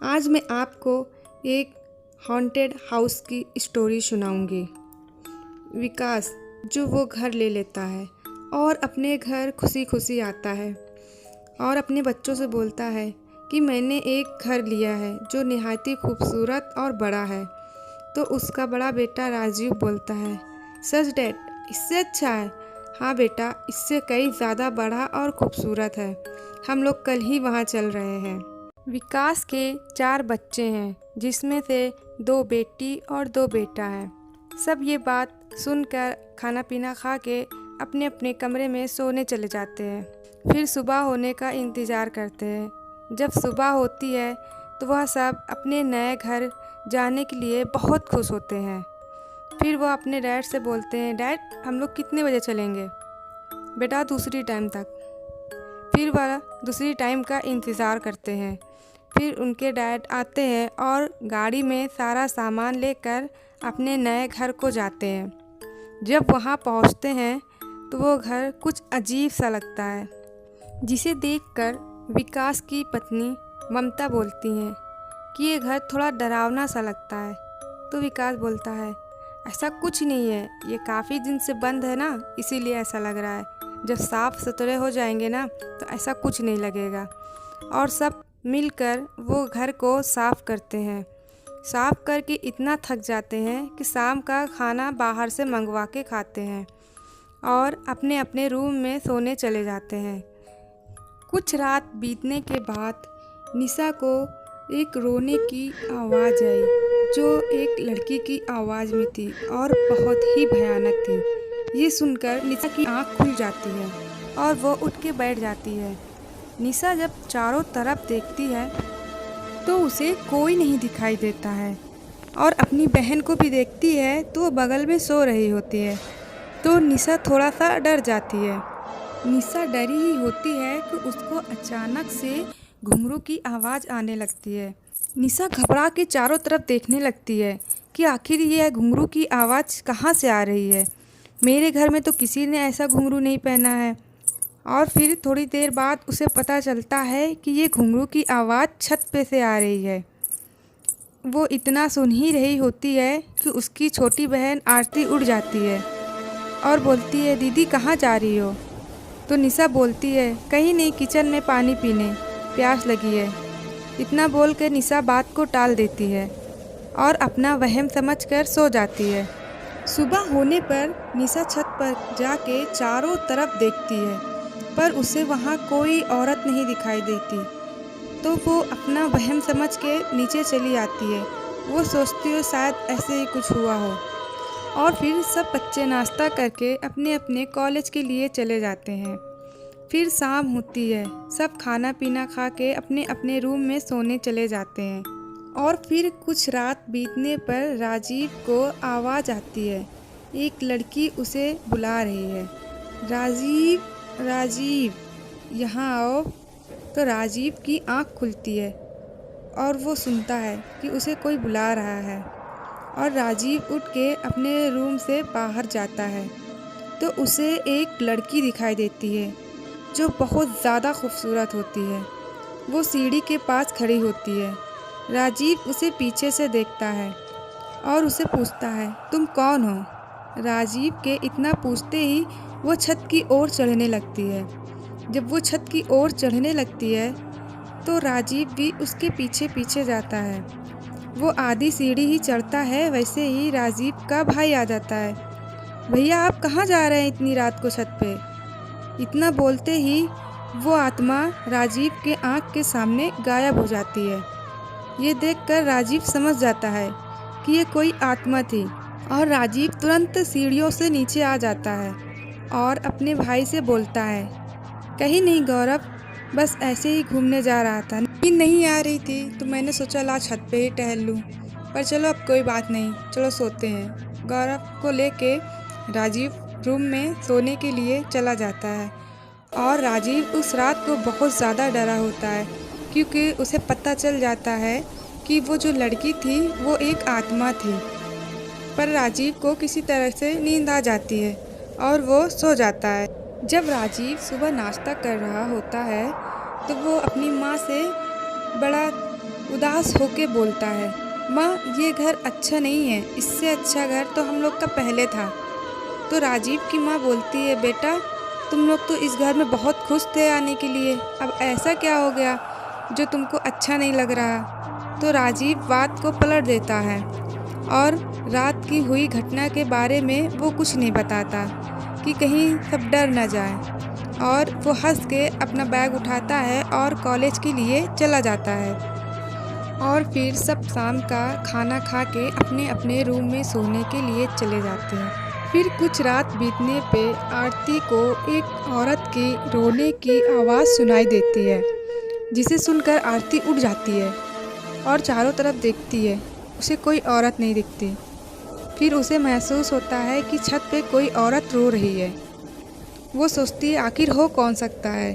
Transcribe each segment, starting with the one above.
आज मैं आपको एक हॉन्टेड हाउस की स्टोरी सुनाऊंगी। विकास जो वो घर ले लेता है और अपने घर खुशी खुशी आता है और अपने बच्चों से बोलता है कि मैंने एक घर लिया है जो निहायत ही खूबसूरत और बड़ा है। तो उसका बड़ा बेटा राजीव बोलता है, सच डैड, इससे अच्छा है। हाँ बेटा, इससे कई ज़्यादा बड़ा और खूबसूरत है। हम लोग कल ही वहाँ चल रहे हैं। विकास के 4 बच्चे हैं, जिसमें से 2 बेटी और 2 बेटा हैं। सब ये बात सुनकर खाना पीना खा के अपने अपने कमरे में सोने चले जाते हैं। फिर सुबह होने का इंतज़ार करते हैं। जब सुबह होती है तो वह सब अपने नए घर जाने के लिए बहुत खुश होते हैं। फिर वह अपने डैड से बोलते हैं, डैड हम लोग कितने बजे चलेंगे? बेटा दूसरी टाइम तक। फिर वह दूसरी टाइम का इंतज़ार करते हैं। फिर उनके डैड आते हैं और गाड़ी में सारा सामान लेकर अपने नए घर को जाते हैं। जब वहाँ पहुँचते हैं तो वो घर कुछ अजीब सा लगता है, जिसे देखकर विकास की पत्नी ममता बोलती हैं कि ये घर थोड़ा डरावना सा लगता है। तो विकास बोलता है, ऐसा कुछ नहीं है, ये काफ़ी दिन से बंद है ना, इसीलिए ऐसा लग रहा है। जब साफ़ सुथरे हो जाएंगे ना तो ऐसा कुछ नहीं लगेगा। और सब मिलकर वो घर को साफ़ करते हैं। साफ़ करके इतना थक जाते हैं कि शाम का खाना बाहर से मंगवा के खाते हैं और अपने अपने रूम में सोने चले जाते हैं। कुछ रात बीतने के बाद निशा को एक रोने की आवाज़ आई, जो एक लड़की की आवाज़ में थी और बहुत ही भयानक थी। ये सुनकर निशा की आँख खुल जाती है और वो उठ के बैठ जाती है। निशा जब चारों तरफ देखती है तो उसे कोई नहीं दिखाई देता है और अपनी बहन को भी देखती है तो वो बगल में सो रही होती है। तो निशा थोड़ा सा डर जाती है। निशा डरी ही होती है कि उसको अचानक से घुंघरू की आवाज़ आने लगती है। निशा घबरा के चारों तरफ देखने लगती है कि आखिर ये घुंघरू की आवाज़ कहाँ से आ रही है। मेरे घर में तो किसी ने ऐसा घुंघरू नहीं पहना है। और फिर थोड़ी देर बाद उसे पता चलता है कि ये घुंघरू की आवाज़ छत पे से आ रही है। वो इतना सुन ही रही होती है कि उसकी छोटी बहन आरती उड़ जाती है और बोलती है, दीदी कहाँ जा रही हो? तो निशा बोलती है, कहीं नहीं, किचन में पानी पीने, प्यास लगी है। इतना बोल कर निशा बात को टाल देती है और अपना वहम समझकर सो जाती है। सुबह होने पर निशा छत पर जाके चारों तरफ देखती है, पर उसे वहाँ कोई औरत नहीं दिखाई देती। तो वो अपना वहम समझ के नीचे चली आती है। वो सोचती है शायद ऐसे ही कुछ हुआ हो। और फिर सब बच्चे नाश्ता करके अपने अपने कॉलेज के लिए चले जाते हैं। फिर शाम होती है, सब खाना पीना खा के अपने अपने रूम में सोने चले जाते हैं। और फिर कुछ रात बीतने पर राजीव को आवाज़ आती है। एक लड़की उसे बुला रही है, राजीव राजीव यहाँ आओ। तो राजीव की आँख खुलती है और वो सुनता है कि उसे कोई बुला रहा है। और राजीव उठ के अपने रूम से बाहर जाता है तो उसे एक लड़की दिखाई देती है जो बहुत ज़्यादा खूबसूरत होती है। वो सीढ़ी के पास खड़ी होती है। राजीव उसे पीछे से देखता है और उसे पूछता है, तुम कौन हो? राजीव के इतना पूछते ही वो छत की ओर चढ़ने लगती है। जब वो छत की ओर चढ़ने लगती है तो राजीव भी उसके पीछे पीछे जाता है। वो आधी सीढ़ी ही चढ़ता है, वैसे ही राजीव का भाई आ जाता है। भैया आप कहाँ जा रहे हैं इतनी रात को छत पे? इतना बोलते ही वो आत्मा राजीव के आँख के सामने गायब हो जाती है। ये देखकर राजीव समझ जाता है कि ये कोई आत्मा थी और राजीव तुरंत सीढ़ियों से नीचे आ जाता है और अपने भाई से बोलता है, कहीं नहीं गौरव, बस ऐसे ही घूमने जा रहा था, नींद नहीं आ रही थी तो मैंने सोचा ला छत पे ही टहल लूँ, पर चलो अब कोई बात नहीं, चलो सोते हैं। गौरव को लेके राजीव रूम में सोने के लिए चला जाता है और राजीव उस रात को बहुत ज़्यादा डरा होता है, क्योंकि उसे पता चल जाता है कि वो जो लड़की थी वो एक आत्मा थी। पर राजीव को किसी तरह से नींद आ जाती है और वो सो जाता है। जब राजीव सुबह नाश्ता कर रहा होता है तो वो अपनी माँ से बड़ा उदास होके बोलता है, माँ ये घर अच्छा नहीं है, इससे अच्छा घर तो हम लोग का पहले था। तो राजीव की माँ बोलती है, बेटा तुम लोग तो इस घर में बहुत खुश थे आने के लिए, अब ऐसा क्या हो गया जो तुमको अच्छा नहीं लग रहा। तो राजीव बात को पलट देता है और रात की हुई घटना के बारे में वो कुछ नहीं बताता कि कहीं सब डर न जाए, और वो हंस के अपना बैग उठाता है और कॉलेज के लिए चला जाता है। और फिर सब शाम का खाना खा के अपने अपने रूम में सोने के लिए चले जाते हैं। फिर कुछ रात बीतने पे आरती को एक औरत की रोने की आवाज़ सुनाई देती है, जिसे सुनकर आरती उठ जाती है और चारों तरफ देखती है, उसे कोई औरत नहीं दिखती। फिर उसे महसूस होता है कि छत पे कोई औरत रो रही है। वो सोचती है आखिर हो कौन सकता है।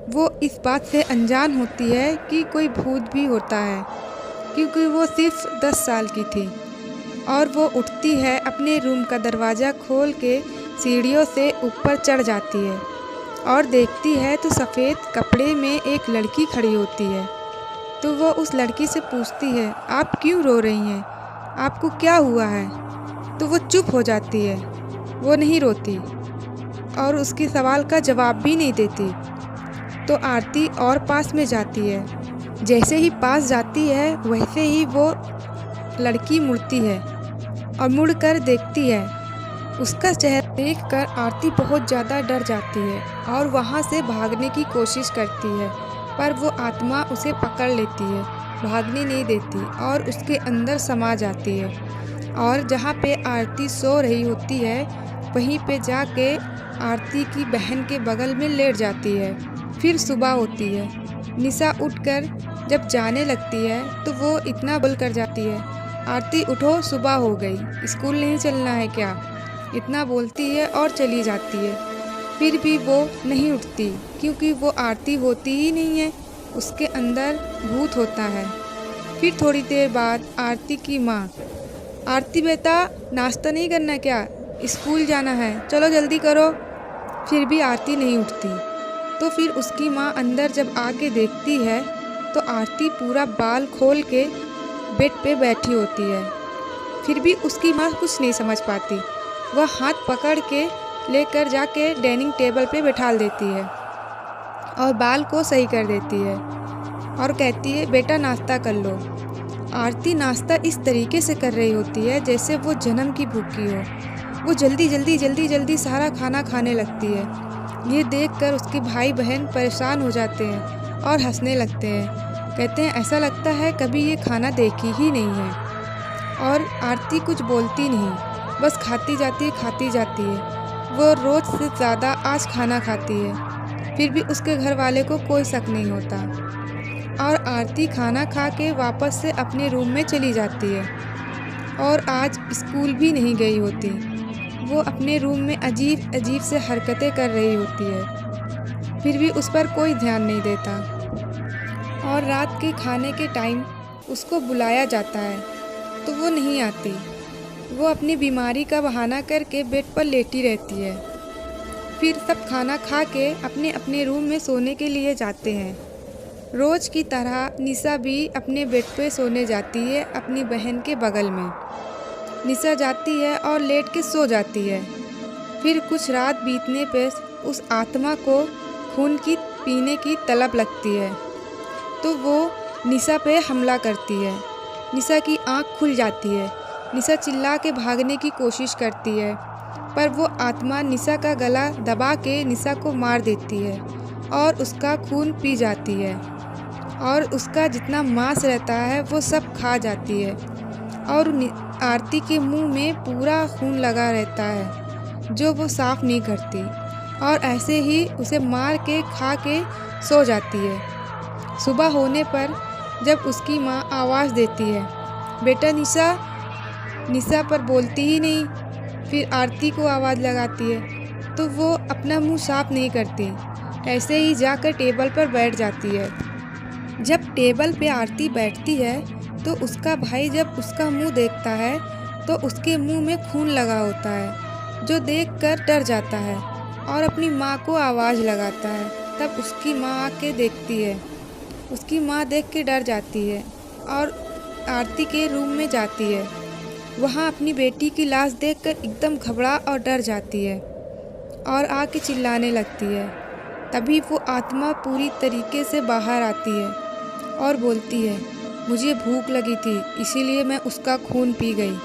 वो इस बात से अनजान होती है कि कोई भूत भी होता है, क्योंकि वो सिर्फ 10 साल की थी। और वो उठती है, अपने रूम का दरवाज़ा खोल के सीढ़ियों से ऊपर चढ़ जाती है और देखती है तो सफ़ेद कपड़े में एक लड़की खड़ी होती है। तो वो उस लड़की से पूछती है, आप क्यों रो रही हैं, आपको क्या हुआ है। तो वो चुप हो जाती है, वो नहीं रोती और उसके सवाल का जवाब भी नहीं देती। तो आरती और पास में जाती है। जैसे ही पास जाती है वैसे ही वो लड़की मुड़ती है और मुड़कर देखती है। उसका चेहरा देखकर आरती बहुत ज़्यादा डर जाती है और वहाँ से भागने की कोशिश करती है, पर वो आत्मा उसे पकड़ लेती है, भागने नहीं देती और उसके अंदर समा जाती है। और जहाँ पे आरती सो रही होती है वहीं पे जाके आरती की बहन के बगल में लेट जाती है। फिर सुबह होती है। निशा उठकर जब जाने लगती है तो वो इतना बोल कर जाती है, आरती उठो, सुबह हो गई, स्कूल नहीं चलना है क्या। इतना बोलती है और चली जाती है। फिर भी वो नहीं उठती, क्योंकि वो आरती होती ही नहीं है, उसके अंदर भूत होता है। फिर थोड़ी देर बाद आरती की माँ, आरती बेटा नाश्ता नहीं करना क्या, स्कूल जाना है, चलो जल्दी करो। फिर भी आरती नहीं उठती। तो फिर उसकी माँ अंदर जब आके देखती है तो आरती पूरा बाल खोल के बेड पे बैठी होती है। फिर भी उसकी माँ कुछ नहीं समझ पाती। वह हाथ पकड़ के लेकर जाके डाइनिंग टेबल पे बैठा देती है और बाल को सही कर देती है और कहती है, बेटा नाश्ता कर लो। आरती नाश्ता इस तरीके से कर रही होती है जैसे वो जन्म की भूखी हो। वो जल्दी सारा खाना खाने लगती है। ये देखकर उसके भाई बहन परेशान हो जाते हैं और हंसने लगते हैं। कहते हैं ऐसा लगता है कभी ये खाना देखी ही नहीं है। और आरती कुछ बोलती नहीं, बस खाती जाती है। वो रोज़ से ज़्यादा आज खाना खाती है। फिर भी उसके घर वाले को कोई शक नहीं होता। और आरती खाना खा के वापस से अपने रूम में चली जाती है और आज स्कूल भी नहीं गई होती। वो अपने रूम में अजीब से हरकतें कर रही होती है, फिर भी उस पर कोई ध्यान नहीं देता। और रात के खाने के टाइम उसको बुलाया जाता है तो वो नहीं आती। वो अपनी बीमारी का बहाना करके बेड पर लेटी रहती है। फिर सब खाना खा के अपने अपने रूम में सोने के लिए जाते हैं। रोज़ की तरह निशा भी अपने बेड पे सोने जाती है अपनी बहन के बगल में। निशा जाती है और लेट के सो जाती है। फिर कुछ रात बीतने पे उस आत्मा को खून की पीने की तलब लगती है तो वो निशा पे हमला करती है। निशा की आंख खुल जाती है। निशा चिल्ला के भागने की कोशिश करती है, पर वो आत्मा निशा का गला दबा के निशा को मार देती है और उसका खून पी जाती है और उसका जितना मांस रहता है वो सब खा जाती है। और आरती के मुंह में पूरा खून लगा रहता है जो वो साफ नहीं करती और ऐसे ही उसे मार के खा के सो जाती है। सुबह होने पर जब उसकी माँ आवाज़ देती है, बेटा निशा, निशा पर बोलती ही नहीं। फिर आरती को आवाज़ लगाती है तो वो अपना मुंह साफ नहीं करती, ऐसे ही जाकर टेबल पर बैठ जाती है। जब टेबल पे आरती बैठती है तो उसका भाई जब उसका मुंह देखता है तो उसके मुंह में खून लगा होता है, जो देखकर डर जाता है और अपनी माँ को आवाज़ लगाता है। तब उसकी माँ आके देखती है। उसकी माँ देख के डर जाती है और आरती के रूम में जाती है। वहाँ अपनी बेटी की लाश देखकर एकदम घबरा और डर जाती है और आके चिल्लाने लगती है। तभी वो आत्मा पूरी तरीके से बाहर आती है और बोलती है, मुझे भूख लगी थी इसीलिए मैं उसका खून पी गई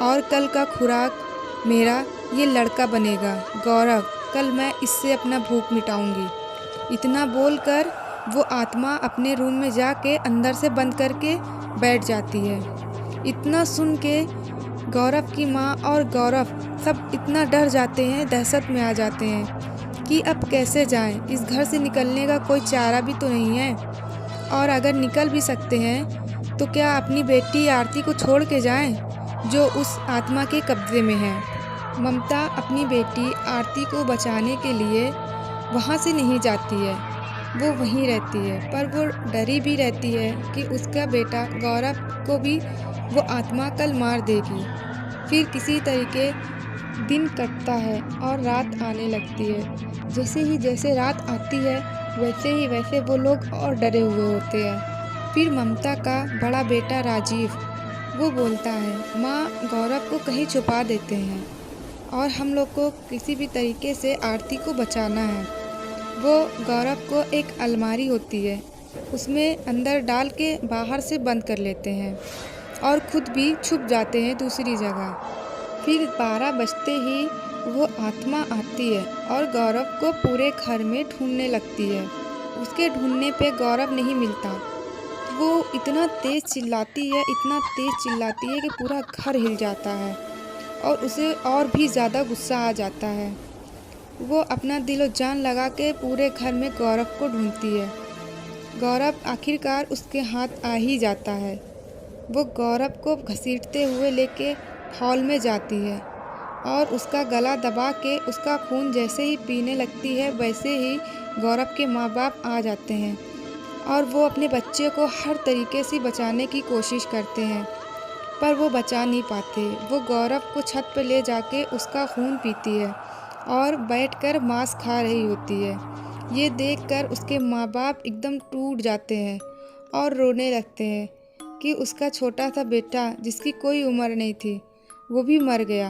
और कल का खुराक मेरा ये लड़का बनेगा गौरव। कल मैं इससे अपना भूख मिटाऊंगी। इतना बोलकर वो आत्मा अपने रूम में जाके अंदर से बंद करके बैठ जाती है। इतना सुन के गौरव की माँ और गौरव सब इतना डर जाते हैं, दहशत में आ जाते हैं कि अब कैसे जाएं। इस घर से निकलने का कोई चारा भी तो नहीं है, और अगर निकल भी सकते हैं तो क्या अपनी बेटी आरती को छोड़ के जाएं जो उस आत्मा के कब्जे में है। ममता अपनी बेटी आरती को बचाने के लिए वहाँ से नहीं जाती है, वो वहीं रहती है, पर वो डरी भी रहती है कि उसका बेटा गौरव को भी वो आत्मा कल मार देगी। फिर किसी तरीके दिन कटता है और रात आने लगती है। जैसे रात आती है वैसे वो लोग और डरे हुए होते हैं। फिर ममता का बड़ा बेटा राजीव वो बोलता है, माँ गौरव को कहीं छुपा देते हैं और हम लोग को किसी भी तरीके से आरती को बचाना है। वो गौरव को एक अलमारी होती है उसमें अंदर डाल के बाहर से बंद कर लेते हैं और खुद भी छुप जाते हैं दूसरी जगह। फिर 12 बजते ही वो आत्मा आती है और गौरव को पूरे घर में ढूंढने लगती है। उसके ढूंढने पे गौरव नहीं मिलता। वो इतना तेज़ चिल्लाती है कि पूरा घर हिल जाता है और उसे और भी ज़्यादा गुस्सा आ जाता है। वो अपना दिलो जान लगा के पूरे घर में गौरव को ढूंढती है। गौरव आखिरकार उसके हाथ आ ही जाता है। वो गौरव को घसीटते हुए लेके हॉल में जाती है और उसका गला दबा के उसका खून जैसे ही पीने लगती है वैसे ही गौरव के माँ बाप आ जाते हैं और वो अपने बच्चे को हर तरीके से बचाने की कोशिश करते हैं, पर वो बचा नहीं पाते। वो गौरव को छत पर ले जाके उसका खून पीती है और बैठकर मांस खा रही होती है। ये देखकर उसके माँ बाप एकदम टूट जाते हैं और रोने लगते हैं कि उसका छोटा सा बेटा जिसकी कोई उम्र नहीं थी वो भी मर गया।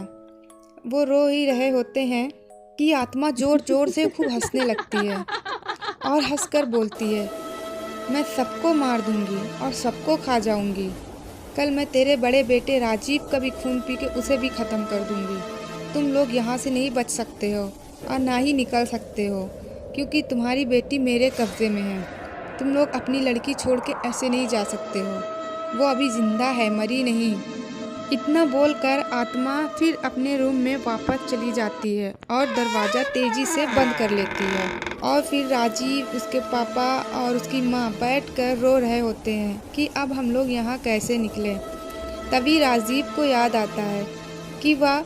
वो रो ही रहे होते हैं कि आत्मा ज़ोर ज़ोर से खूब हंसने लगती है और हंसकर बोलती है, मैं सबको मार दूंगी और सबको खा जाऊंगी। कल मैं तेरे बड़े बेटे राजीव का भी खून पी के उसे भी ख़त्म कर दूंगी। तुम लोग यहाँ से नहीं बच सकते हो और ना ही निकल सकते हो क्योंकि तुम्हारी बेटी मेरे कब्ज़े में है। तुम लोग अपनी लड़की छोड़ के ऐसे नहीं जा सकते हो, वो अभी ज़िंदा है, मरी नहीं। इतना बोलकर आत्मा फिर अपने रूम में वापस चली जाती है और दरवाज़ा तेज़ी से बंद कर लेती है। और फिर राजीव, उसके पापा और उसकी माँ बैठकर रो रहे होते हैं कि अब हम लोग यहाँ कैसे निकलें। तभी राजीव को याद आता है कि वह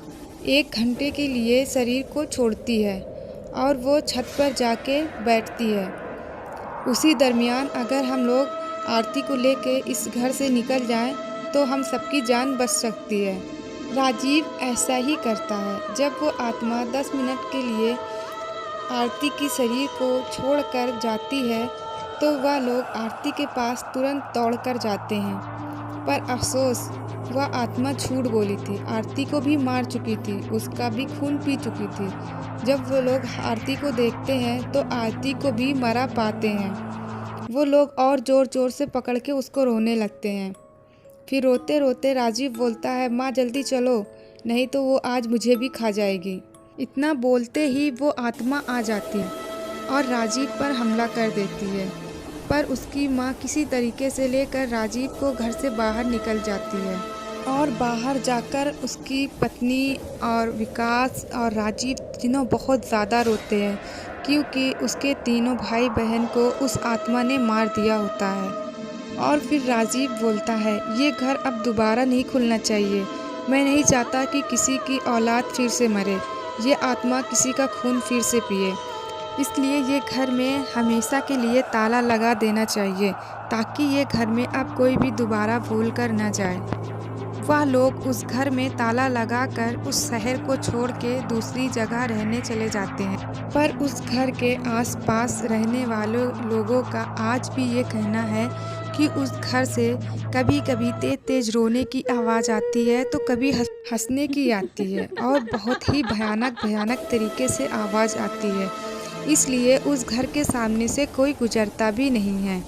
1 घंटे के लिए शरीर को छोड़ती है और वो छत पर जाके बैठती है। उसी दरमियान अगर हम लोग आरती को लेके इस घर से निकल जाएं तो हम सबकी जान बच सकती है। राजीव ऐसा ही करता है। जब वो आत्मा 10 मिनट के लिए आरती की शरीर को छोड़कर जाती है तो वह लोग आरती के पास तुरंत दौड़कर जाते हैं, पर अफसोस वह आत्मा झूठ बोली थी। आरती को भी मार चुकी थी, उसका भी खून पी चुकी थी। जब वो लोग आरती को देखते हैं तो आरती को भी मरा पाते हैं। वो लोग और ज़ोर ज़ोर से पकड़ के उसको रोने लगते हैं। फिर रोते रोते राजीव बोलता है, माँ जल्दी चलो, नहीं तो वो आज मुझे भी खा जाएगी। इतना बोलते ही वो आत्मा आ जाती है और राजीव पर हमला कर देती है, पर उसकी माँ किसी तरीके से लेकर राजीव को घर से बाहर निकल जाती है। और बाहर जाकर उसकी पत्नी और विकास और राजीव तीनों बहुत ज़्यादा रोते हैं क्योंकि उसके तीनों भाई बहन को उस आत्मा ने मार दिया होता है। और फिर राजीव बोलता है, ये घर अब दोबारा नहीं खुलना चाहिए। मैं नहीं चाहता कि किसी की औलाद फिर से मरे, ये आत्मा किसी का खून फिर से पिए। इसलिए ये घर में हमेशा के लिए ताला लगा देना चाहिए ताकि ये घर में अब कोई भी दोबारा भूल कर न जाए। वह लोग उस घर में ताला लगाकर उस शहर को छोड़ के दूसरी जगह रहने चले जाते हैं। पर उस घर के आसपास रहने वाले लोगों का आज भी ये कहना है कि उस घर से कभी कभी तेज तेज रोने की आवाज़ आती है तो कभी हंसने की आती है और बहुत ही भयानक भयानक तरीके से आवाज़ आती है। इसलिए उस घर के सामने से कोई गुजरता भी नहीं है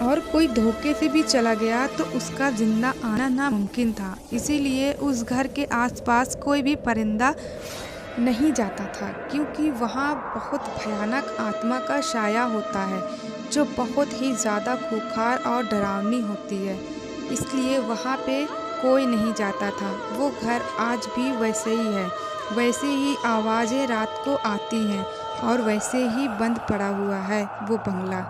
और कोई धोखे से भी चला गया तो उसका जिंदा आना नामुमकिन था। इसीलिए उस घर के आसपास कोई भी परिंदा नहीं जाता था, क्योंकि वहाँ बहुत भयानक आत्मा का साया होता है जो बहुत ही ज़्यादा खूंखार और डरावनी होती है। इसलिए वहाँ पे कोई नहीं जाता था। वो घर आज भी वैसे ही है, वैसे ही आवाज़ें रात को आती हैं और वैसे ही बंद पड़ा हुआ है वो बंगला।